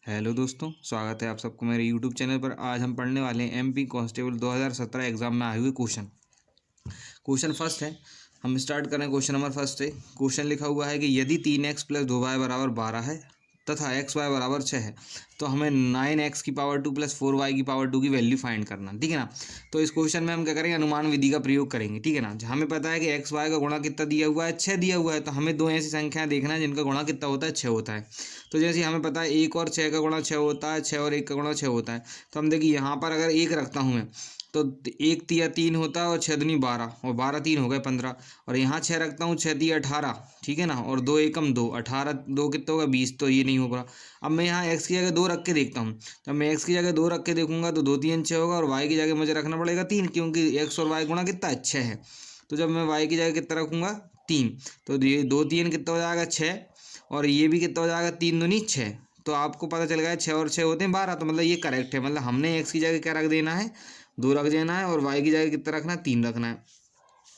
Hello दोस्तों, स्वागत है आप सबको मेरे यूट्यूब चैनल पर। आज हम पढ़ने वाले हैं एमपी कांस्टेबल 2017 एग्जाम में आए हुए क्वेश्चन फर्स्ट है। हम स्टार्ट करें क्वेश्चन नंबर फर्स्ट से। क्वेश्चन लिखा हुआ है कि यदि 3x + 2y = 12 है तथा xy = 6 है तो हमें 9x की पावर 2 + 4y की पावर 2 की वैल्यू फाइंड करना, ठीक है ना। तो इस क्वेश्चन में हम क्या करेंगे, अनुमान विधि का प्रयोग करेंगे, ठीक है ना। हमें पता है कि एक्स वाई का गुणा कितना दिया हुआ है, 6 दिया हुआ है। तो हमें दो ऐसी संख्याएं देखना है जिनका गुणा कितना होता है, 6 होता है। तो जैसे हमें पता है 1 और 6 का गुणा 6 होता है, 6 और 1 का गुणा 6 होता है। तो हम देखिए यहाँ पर अगर 1 रखता हूँ मैं तो 1 तिया 3 होता है और 6 दूनी 12 और 12 3 हो गए 15। और यहाँ 6 रखता हूँ, 6 तिया 18, ठीक है ना। और 2 एकम 2, 18 2 कितना होगा 20। तो ये नहीं होगा। अब मैं यहाँ x की जगह 2 रख के देखता हूँ। जब मैं x की जगह 2 रख के देखूंगा तो 2 3 6 होगा और y की जगह मुझे रखना पड़ेगा 3, क्योंकि x और y गुणा कितना 6 है। तो जब मैं y की जगह कितना रखूंगा 3, तो ये 2 3 कितना हो जाएगा 6 और ये भी कितना हो जाएगा 3 दूनी 6। तो आपको पता चल गया 6 और 6 होते हैं 12। तो मतलब ये करेक्ट है। मतलब हमने x की जगह क्या रख देना है, 2 रख देना है और y की जगह कितना रखना है, 3 रखना है।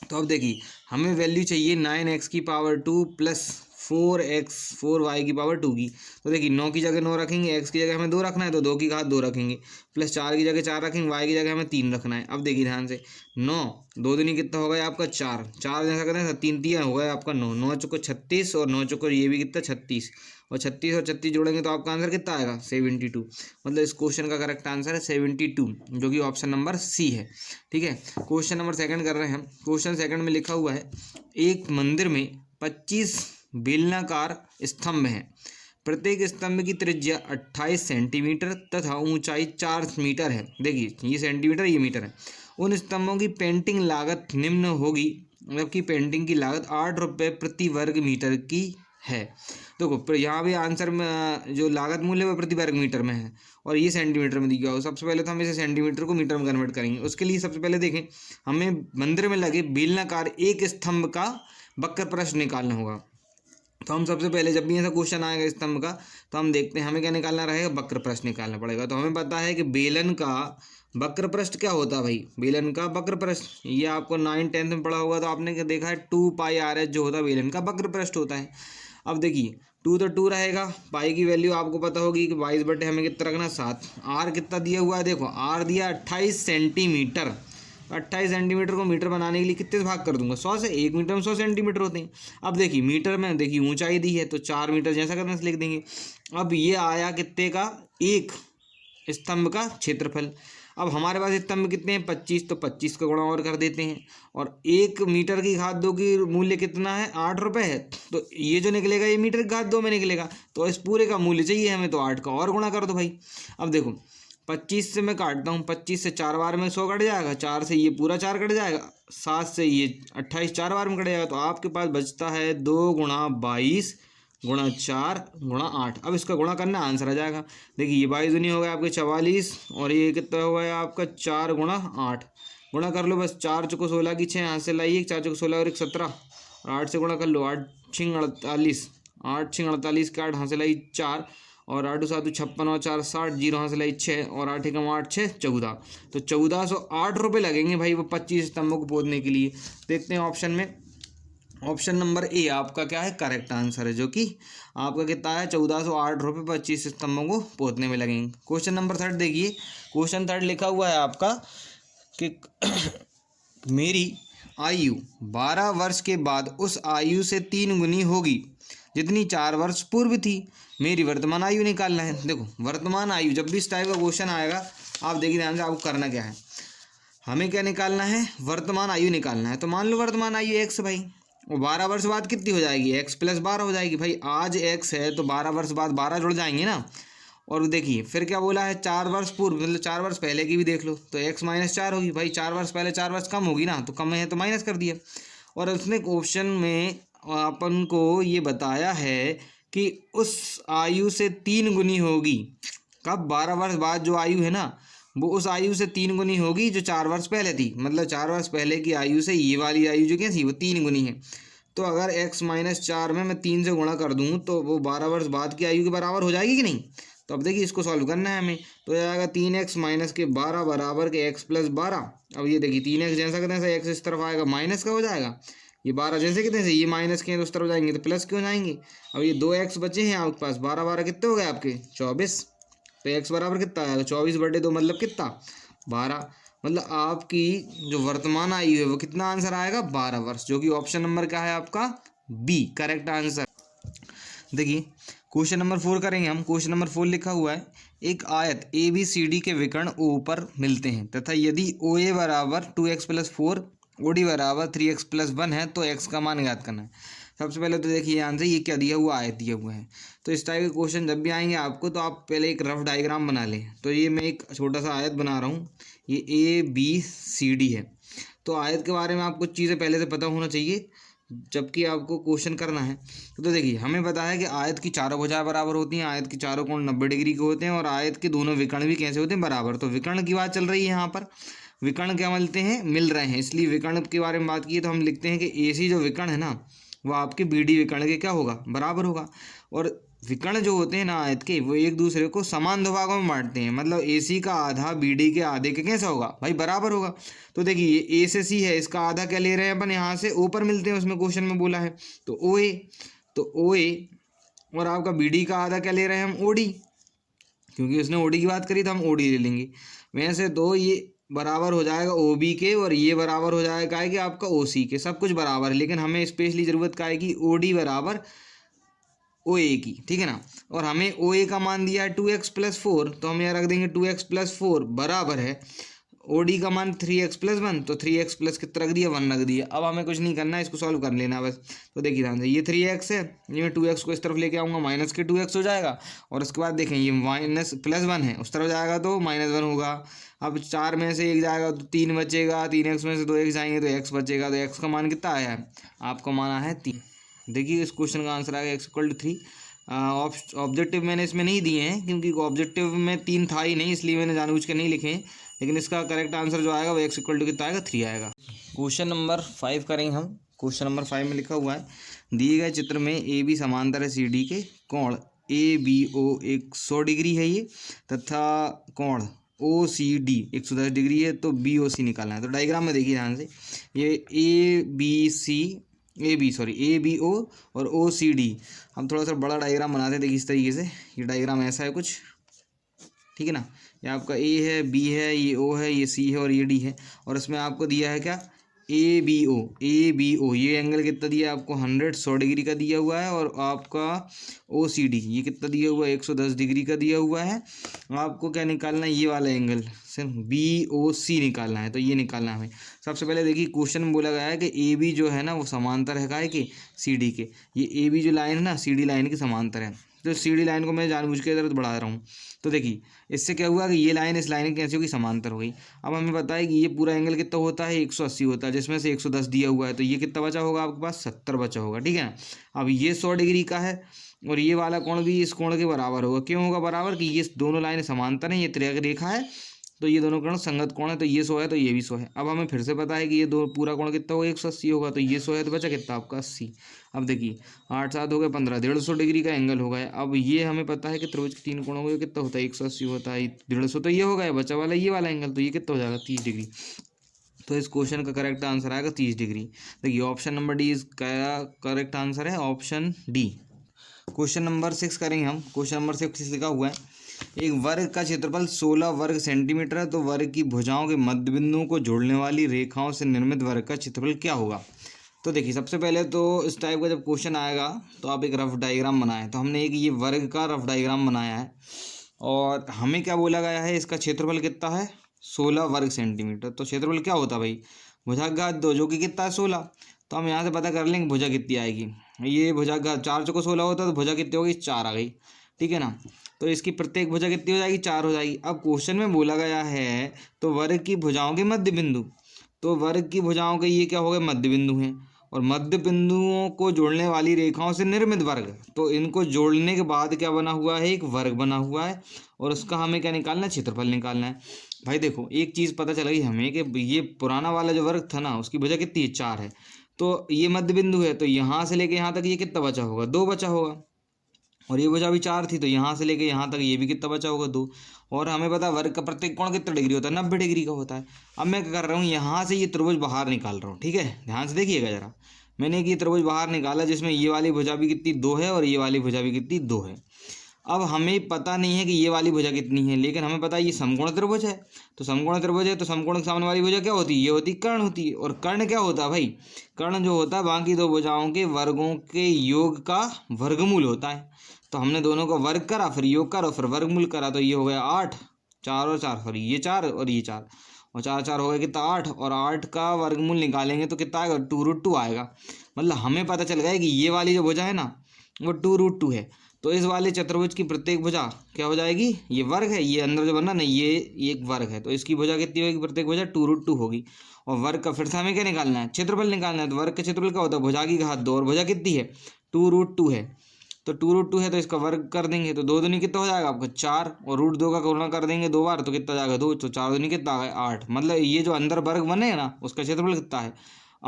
तो अब देखिए हमें वैल्यू चाहिए 9x की पावर 2 + 4y की पावर 2 की। तो देखिए 9 की जगह 9 रखेंगे, x की जगह हमें 2 रखना है तो 2 की घात 2 रखेंगे, प्लस 4 की जगह 4 रखेंगे, y की जगह हमें 3 रखना है। अब देखिए ध्यान से, 9 2 दूनी कितना हो गया आपका 4, 4 जैसा कहते हैं 3 तिया हो गया आपका 9, 9 चौको 36 और 9 चौको ये भी कितना 36 और 36 और 36 जोड़ेंगे तो आपका आंसर कितना आएगा 72। मतलब इस क्वेश्चन का करेक्ट आंसर है 72, जो कि ऑप्शन नंबर सी है, ठीक है। क्वेश्चन नंबर सेकंड कर रहे हैं हम। क्वेश्चन सेकंड में लिखा हुआ है एक मंदिर में 25 बेलनाकार स्तंभ हैं। प्रत्येक स्तंभ की त्रिज्या 28 सेंटीमीटर तथा ऊंचाई 4 मीटर है। देखिए ये सेंटीमीटर ये मीटर है। उन स्तंभों की पेंटिंग लागत निम्न होगी, जबकि पेंटिंग की लागत 8 रुपये प्रति वर्ग मीटर की है। देखो यहाँ भी आंसर में जो लागत मूल्य है वो प्रति वर्ग मीटर में है और ये सेंटीमीटर में दिया हुआ। सबसे पहले तो हम इसे सेंटीमीटर को मीटर में कन्वर्ट करेंगे। उसके लिए सबसे पहले देखें, हमें मंदिर में लगे बेलनाकार एक स्तंभ का वक्र प्रस्थ निकालना होगा। तो हम सबसे पहले जब भी ऐसा क्वेश्चन आएगा स्तंभ का तो हम देखते हैं हमें क्या निकालना रहेगा, वक्र प्रस्थ निकालना पड़ेगा। तो हमें पता है कि बेलन का वक्र प्रस्थ क्या होता है भाई, बेलन का वक्र प्रस्थ ये आपको 9th-10th में पढ़ा होगा। तो आपने क्या देखा है 2πr/h जो होता है बेलन का वक्र प्रस्थ होता है। अब देखिए 2 तो 2 रहेगा, पाई की वैल्यू आपको पता होगी कि 22 बटे हमें कितना रखना 7। आर कितना दिया हुआ है, देखो आर दिया 28 सेंटीमीटर। 28 सेंटीमीटर को मीटर बनाने के लिए कितने से भाग कर दूंगा, 100 से। 1 मीटर में 100 सेंटीमीटर होते हैं। अब देखिए मीटर में देखिए ऊंचाई दी है तो 4 मीटर जैसा करने से लिख देंगे। अब ये आया कितने का, एक स्तंभ का क्षेत्रफल। अब हमारे पास स्तंभ कितने हैं 25, तो 25 का गुणा और कर देते हैं। और 1 मीटर की घात 2 की मूल्य कितना है 8 रुपये है। तो ये जो निकलेगा ये मीटर की घात 2 में निकलेगा। तो इस पूरे का मूल्य चाहिए हमें, तो 8 का और गुणा कर दो भाई। अब देखो 25 से मैं काटता हूँ, 25 से 4 बार में 100 कट जाएगा, 4 से ये पूरा 4 कट जाएगा, 7 से ये 28 4 बार में कट जाएगा। तो आपके पास बचता है 2 × 22 × 4 × 8। अब इसका गुणा करना आंसर आ जाएगा। देखिए ये 22 दूनी हो गया आपके 44 और ये कितना हो गया आपका 4 × 8। गुणा कर लो बस, 4 चौको 16 की 6 यहाँ से लाइए, 4 चौको 16 और 1 17 और 8 से गुणा कर लो, 8 6 48, 8 6 48 के 8 यहाँ से लाई 4 और 8 7 56 और 4 60, 0 यहाँ से लाई 6 और 8 एकम 8 6 14। तो 1408 रुपये लगेंगे भाई वो 25 स्तंभों को पोतने के लिए। देखते हैं ऑप्शन में, ऑप्शन नंबर ए आपका क्या है करेक्ट आंसर है, जो कि आपका कितना है 1408 रुपये 25 स्तंभों को पोतने में लगेंगे। क्वेश्चन नंबर थर्ड देखिए। क्वेश्चन थर्ड लिखा हुआ है आपका कि मेरी आयु 12 वर्ष के बाद उस आयु से 3 गुनी होगी जितनी 4 वर्ष पूर्व थी। मेरी वर्तमान आयु निकालना है। देखो वर्तमान आयु, जब भी इस टाइप का क्वेश्चन आएगा आप देखिए ध्यान से, आपको करना क्या है, हमें क्या निकालना है, वर्तमान आयु निकालना है। तो मान लो वर्तमान आयु एक्स भाई, और 12 वर्ष बाद कितनी हो जाएगी, x + 12 हो जाएगी भाई। आज x है तो 12 वर्ष बाद 12 जुड़ जाएंगे ना। और देखिए फिर क्या बोला है 4 वर्ष पूर्व, मतलब 4 वर्ष पहले की भी देख लो तो x - 4 होगी भाई। 4 वर्ष पहले 4 वर्ष कम होगी ना, तो कम है तो माइनस कर दिया। और उसने क्वेश्चन में अपन को ये बताया है कि उस आयु से 3 गुनी होगी। कब, 12 वर्ष बाद जो आयु है ना वो उस आयु से 3 गुनी होगी जो 4 वर्ष पहले थी। मतलब 4 वर्ष पहले की आयु से ये वाली आयु जो क्या थी वो 3 गुनी है। तो अगर x - 4 में मैं 3 से गुणा कर दूँ तो वो 12 वर्ष बाद की आयु के बराबर हो जाएगी कि नहीं। तो अब देखिए इसको सॉल्व करना है हमें। तो ये आएगा 3x - के 12 बराबर के x + 12। अब ये देखिए 3x जैसा कितने से x इस तरफ आएगा माइनस का हो जाएगा, ये 12 जैसे कितने से ये माइनस के उस तरफ जाएंगे तो प्लस क्यों जाएंगे। अब ये 2x बचे हैं आपके पास, 12 12 कितने हो गए आपके 24। तो x बराबर कितना आएगा 24/2 मतलब कितना 12। मतलब आपकी जो वर्तमान आयु है वो कितना आंसर आएगा 12 वर्ष, जो कि ऑप्शन नंबर क्या है आपका बी करेक्ट आंसर। देखिए क्वेश्चन नंबर 4 करेंगे हम। क्वेश्चन नंबर 4 लिखा हुआ है एक आयत ए बी सी डी के विकर्ण ओ पर मिलते हैं तथा यदि ओ ए बराबर 2x + 4 ओ डी बराबर 3x + 1 है तो x का मान ज्ञात करना है। सबसे पहले तो देखिए आंसर ये क्या दिया हुआ आयत दिया हुआ है। तो इस टाइप के क्वेश्चन जब भी आएंगे आपको तो आप पहले एक रफ डायग्राम बना लें। तो ये मैं एक छोटा सा आयत बना रहा हूँ, ये ए बी सी डी है। तो आयत के बारे में आपको चीज़ें पहले से पता होना चाहिए जबकि आपको क्वेश्चन करना है। तो देखिए हमें पता है कि आयत की चारों भुजाएं बराबर होती हैं, आयत के चारों कोण 90 डिग्री के होते हैं और आयत के दोनों विकर्ण भी कैसे होते हैं बराबर। तो विकर्ण की बात चल रही है यहाँ पर, विकर्ण क्या मिलते हैं मिल रहे हैं, इसलिए विकर्ण के बारे में बात की तो हम लिखते हैं कि ए सी जो विकर्ण है ना वो आपके बी डी विकर्ण के क्या होगा बराबर होगा। और विकर्ण जो होते हैं ना आयत के वो एक दूसरे को समान दो भागों में बांटते हैं, मतलब ए सी का आधा बी डी के आधे के कैसा होगा भाई बराबर होगा। तो देखिए ये ए से सी है, इसका आधा क्या ले रहे हैं अपन यहाँ से ओ पर मिलते हैं, उसमें क्वेश्चन में बोला है तो ओ ए, तो ओ ए और आपका बी डी का आधा क्या ले रहे हैं हम ओ डी, क्योंकि उसने ओ डी की बात करी तो हम ओ डी ले लेंगे। वैसे तो ये बराबर हो जाएगा ओ बी के और ये बराबर हो जाएगा है कि आपका ओ सी के, सब कुछ बराबर है, लेकिन हमें स्पेशली ज़रूरत का है कि ओ डी बराबर ओ ए की, ठीक है ना। और हमें ओ ए का मान दिया है 2x + 4, तो हम यहाँ रख देंगे 2x + 4 बराबर है ओ डी का मान 3x + 1, तो 3x प्लस कितना रख दिया 1 रख दिया। अब हमें कुछ नहीं करना है, इसको सॉल्व कर लेना बस। तो देखिए ध्यान से ये 3x है, ये मैं 2x को इस तरफ लेके आऊँगा माइनस के 2x हो जाएगा और उसके बाद देखें ये +1 है उस तरफ जाएगा तो -1 होगा। अब 4 में से 1 जाएगा तो 3 बचेगा, 3x में से 2x जाएंगे तो x बचेगा, तो x का मान कितना आया है आपका मान आया है 3। देखिए इस क्वेश्चन का आंसर आएगा x = 3। ऑब्जेक्टिव मैंने इसमें नहीं दिए हैं क्योंकि ऑब्जेक्टिव में 3 था ही नहीं, इसलिए मैंने जानबूझ के नहीं लिखे हैं, लेकिन इसका करेक्ट आंसर जो आएगा वो x = कितना आएगा 3 आएगा। क्वेश्चन नंबर 5 करेंगे हम। क्वेश्चन नंबर 5 में लिखा हुआ है दिए गए चित्र में ए बी समांतर है सी डी के, कोण ए बी ओ 100 डिग्री है ये तथा कोण ओ सी डी 110 डिग्री है, तो बी ओ सी निकालना है। तो डायग्राम में देखिए ध्यान से ये ए बी ओ और ओ सी डी, हम थोड़ा सा बड़ा डायग्राम बनाते हैं। देखिए इस तरीके से ये डायग्राम ऐसा है कुछ, ठीक है ना। ये आपका ए है, बी है, ये ओ है, ये सी है और ये डी है, और इसमें आपको दिया है क्या ए बी ओ, ये एंगल कितना दिया है आपको 100 डिग्री का दिया हुआ है, और आपका ओ सी डी ये कितना दिया हुआ है 110 डिग्री का दिया हुआ है। आपको क्या निकालना है ये वाला एंगल सिर्फ बी ओ सी निकालना है, तो ये निकालना है हमें। सबसे पहले देखिए क्वेश्चन में बोला गया है कि ए बी जो है ना वो समांतर है काय के सी डी के, ये ए बी जो लाइन है ना सी डी लाइन के समांतर है, तो सी डी लाइन को मैं जानबूझ के इधर बढ़ा रहा हूँ। तो देखिए इससे क्या हुआ कि ये लाइन इस लाइन की कैसे होगी समांतर हो गई। अब हमें पता है कि ये पूरा एंगल कितना होता है 180 होता है, जिसमें से 110 दिया हुआ है, तो ये कितना बचा होगा आपके पास 70 बचा होगा, ठीक है ना। अब ये 100 डिग्री का है और ये वाला कोण भी इस कोण के बराबर होगा। क्यों होगा बराबर कि ये दोनों लाइन समांतर हैं, ये रेखा है तो ये दोनों कोण संगत कोण है, तो ये 100 है तो ये भी 100 है। अब हमें फिर से पता है कि ये दो पूरा कोण कितना होगा 180 होगा, तो ये 100 है तो बचा कितना आपका 80। अब देखिए 8 7 हो गए 15, 150 डिग्री का एंगल हो गया। अब ये हमें पता है कि त्रिभुज के 3 कोणों का कितना होता है 180 होता है, 150 तो ये हो गया, बचा वाला ये वाला एंगल, तो ये कितना हो जाएगा 30 डिग्री। तो इस क्वेश्चन का करेक्ट आंसर आएगा 30 डिग्री। देखिए ऑप्शन नंबर डी का करेक्ट आंसर है ऑप्शन डी। क्वेश्चन नंबर 6 करेंगे हम। क्वेश्चन नंबर 6 लिखा हुआ है एक वर्ग का क्षेत्रफल 16 वर्ग सेंटीमीटर है, तो वर्ग की भुजाओं के मध्य बिंदुओं को जोड़ने वाली रेखाओं से निर्मित वर्ग का क्षेत्रफल क्या होगा। तो देखिए सबसे पहले तो इस टाइप का जब क्वेश्चन आएगा तो आप एक रफ डायग्राम बनाएं। तो हमने एक ये वर्ग का रफ डायग्राम बनाया है और हमें क्या बोला गया है इसका क्षेत्रफल कितना है 16 वर्ग सेंटीमीटर। तो क्षेत्रफल क्या होता है भाई भुजाघात 2 जो कि कितना है 16, तो हम यहाँ से पता कर लेंगे भुजा कितनी आएगी। ये भुजाघात 4 चौको 16 होता है तो भुजा कितनी होगी 4 आ गई, ठीक है ना। तो इसकी प्रत्येक भुजा कितनी हो जाएगी 4 हो जाएगी। अब क्वेश्चन में बोला गया है तो वर्ग की भुजाओं के मध्य बिंदु, तो वर्ग की भुजाओं के ये क्या हो गए मध्य बिंदु हैं और मध्य बिंदुओं को जोड़ने वाली रेखाओं से निर्मित वर्ग, तो इनको जोड़ने के बाद क्या बना हुआ है एक वर्ग बना हुआ है और उसका हमें क्या निकालना है क्षेत्रफल निकालना है। भाई देखो एक चीज़ पता चल गई हमें कि ये पुराना वाला जो वर्ग था ना उसकी भुजा कितनी है 4 है, तो ये मध्य बिंदु है, तो यहाँ से लेके यहाँ तक ये कितना बचा होगा 2 बचा होगा, और ये भुजा भी 4 थी तो यहाँ से लेके यहाँ तक ये भी कितना बचा होगा 2। और हमें पता है वर्ग का प्रत्येक कोण कितना डिग्री होता है 90 डिग्री का होता है। अब मैं क्या कर रहा हूँ यहाँ से ये त्रिभुज बाहर निकाल रहा हूँ, ठीक है ध्यान से देखिएगा जरा। मैंने एक ये त्रिभुज बाहर निकाला जिसमें ये वाली भुजा भी कितनी 2 है और ये वाली भुजा भी कितनी 2 है। अब हमें पता नहीं है कि ये वाली भुजा कितनी है, लेकिन हमें पता है ये समकोण त्रिभुज है। तो समकोण त्रिभुज है तो समकोण के सामने वाली भुजा क्या होती है, ये होती कर्ण होती है। और कर्ण क्या होता है भाई, कर्ण जो होता है बाकी दो भुजाओं के वर्गों के योग का वर्गमूल होता है। तो हमने दोनों का वर्ग करा, फिर योग करा, फिर वर्गमूल करा, तो ये हो गया 8, 4 और 4 सॉरी ये 4 और ये 4, और 4 4 हो गया कितना 8, और 8 का वर्गमूल निकालेंगे तो कितना आएगा 2√2 आएगा। मतलब हमें पता चल गया कि ये वाली जो भुजा है ना वो 2√2 है। तो इस वाले चतुर्भुज की प्रत्येक भुजा क्या हो जाएगी, ये वर्ग है, ये अंदर जो बना ना ये एक वर्ग है, तो इसकी भुजा कितनी होगी, प्रत्येक भुजा 2√2 होगी। और वर्ग का फिर से हमें क्या निकालना है, क्षेत्रफल निकालना है। तो वर्ग का क्षेत्रफल क्या होता है, भुजा की घात 2, और भुजा कितनी है 2√2 है। तो 2√2 है तो इसका वर्ग कर देंगे तो 2 दूनी कितना हो जाएगा आपका 4, और √2 का गुणा कर देंगे 2 बार तो कितना जाएगा 2, तो 4 दूनी कितना आ गया 8। मतलब ये जो अंदर वर्ग बने है ना उसका क्षेत्रफल कितना है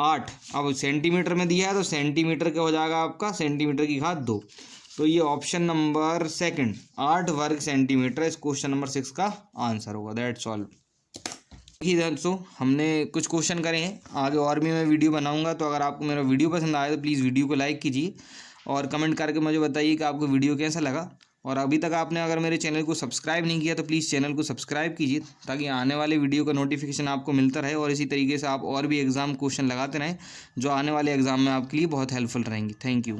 8। अब सेंटीमीटर में दिया है तो सेंटीमीटर क्या हो जाएगा आपका, सेंटीमीटर की घात 2। तो ये ऑप्शन नंबर सेकंड 8 वर्ग सेंटीमीटर इस क्वेश्चन नंबर 6 का आंसर होगा। That's all. दोस्तों हमने कुछ क्वेश्चन करे हैं, आगे और भी मैं वीडियो बनाऊंगा। तो अगर आपको मेरा वीडियो पसंद आए तो प्लीज़ वीडियो को लाइक कीजिए और कमेंट करके मुझे बताइए कि आपको वीडियो कैसा लगा। और अभी तक आपने अगर मेरे चैनल को सब्सक्राइब नहीं किया तो प्लीज़ चैनल को सब्सक्राइब कीजिए ताकि आने वाले वीडियो का नोटिफिकेशन आपको मिलता रहे, और इसी तरीके से आप और भी एग्ज़ाम क्वेश्चन लगाते रहें जो आने वाले एग्ज़ाम में आपके लिए बहुत हेल्पफुल रहेंगी। Thank you.